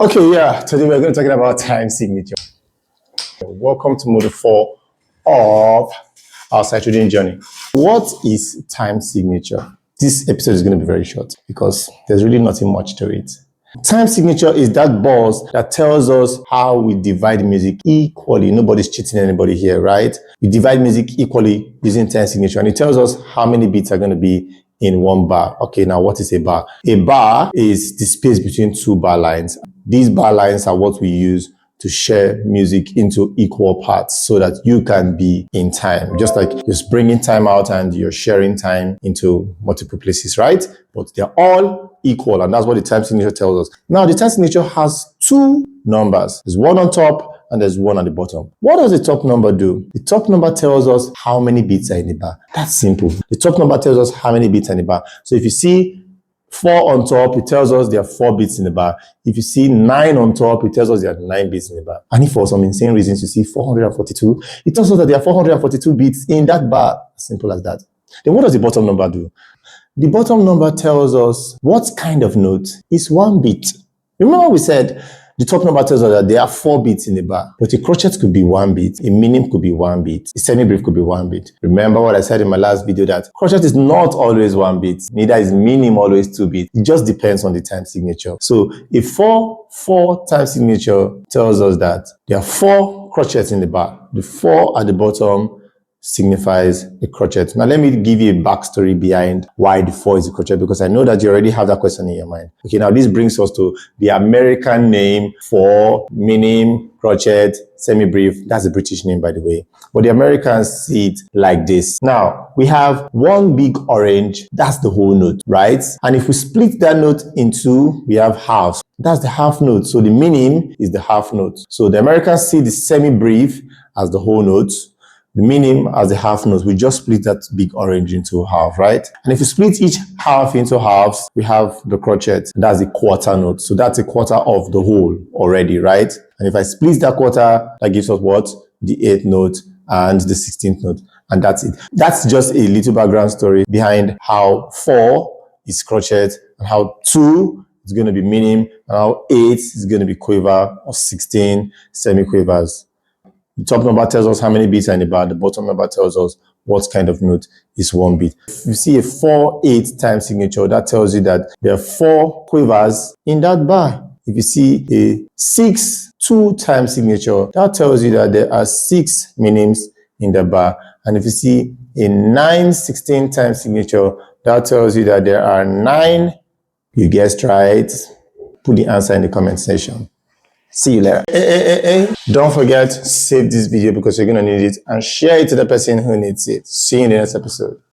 Okay, yeah, today we're going to be talking about time signature. Welcome to module 4 of our sight reading journey. What is time signature? This episode is going to be very short because there's really nothing much to it. Time signature is that buzz that tells us how we divide music equally. Nobody's cheating anybody here, right? We divide music equally using time signature, and it tells us how many beats are going to be in one bar. Okay, now what is a bar? A bar is the space between two bar lines. These bar lines are what we use to share music into equal parts so that you can be in time. Just like you're bringing time out and you're sharing time into multiple places, right? But they're all equal, and that's what the time signature tells us. Now, the time signature has two numbers. There's one on top and there's one at the bottom. What does the top number do? The top number tells us how many beats are in the bar. That's simple. The top number tells us how many beats are in the bar. So if you see 4 on top, it tells us there are 4 beats in the bar. If you see 9 on top, it tells us there are 9 beats in the bar. And if for some insane reasons you see 442, it tells us that there are 442 beats in that bar. Simple as that. Then what does the bottom number do? The bottom number tells us what kind of note is 1 beat. Remember we said the top number tells us that there are 4 beats in the bar, but a crochet could be 1 beat, a minim could be 1 beat, a semi-brief could be 1 beat. Remember what I said in my last video that crochet is not always 1 beat, neither is minim always 2 beats. It just depends on the time signature. So a 4/4 time signature tells us that there are 4 crochets in the bar. The 4 at the bottom signifies a crochet. Now let me give you a backstory behind why the 4 is a crochet, because I know that you already have that question in your mind. Okay, now this brings us to the American name for minim, crochet, semi-brief. That's a British name, by the way. But the Americans see it like this. Now, we have one big orange. That's the whole note, right? And if we split that note in two, we have halves. That's the half note. So the minim is the half note. So the Americans see the semi-brief as the whole note, the minim as the half note. We just split that big orange into half, right? And if we split each half into halves, we have the crochet. That's the quarter note. So that's a quarter of the whole already, right? And if I split that quarter, that gives us what? The 8th note and the 16th note. And that's it. That's just a little background story behind how 4 is crochet and how 2 is going to be minim and how 8 is going to be quiver or 16 semi-quivers. The top number tells us how many beats are in the bar. The bottom number tells us what kind of note is 1 beat. If you see a 4/8 time signature, that tells you that there are 4 quivers in that bar. If you see a 6/2 time signature, that tells you that there are 6 minims in the bar. And if you see a 9/16 time signature, that tells you that there are 9. You guessed right. Put the answer in the comment section. See you later. Don't forget, save this video because you're going to need it, and share it to the person who needs it. See you in the next episode.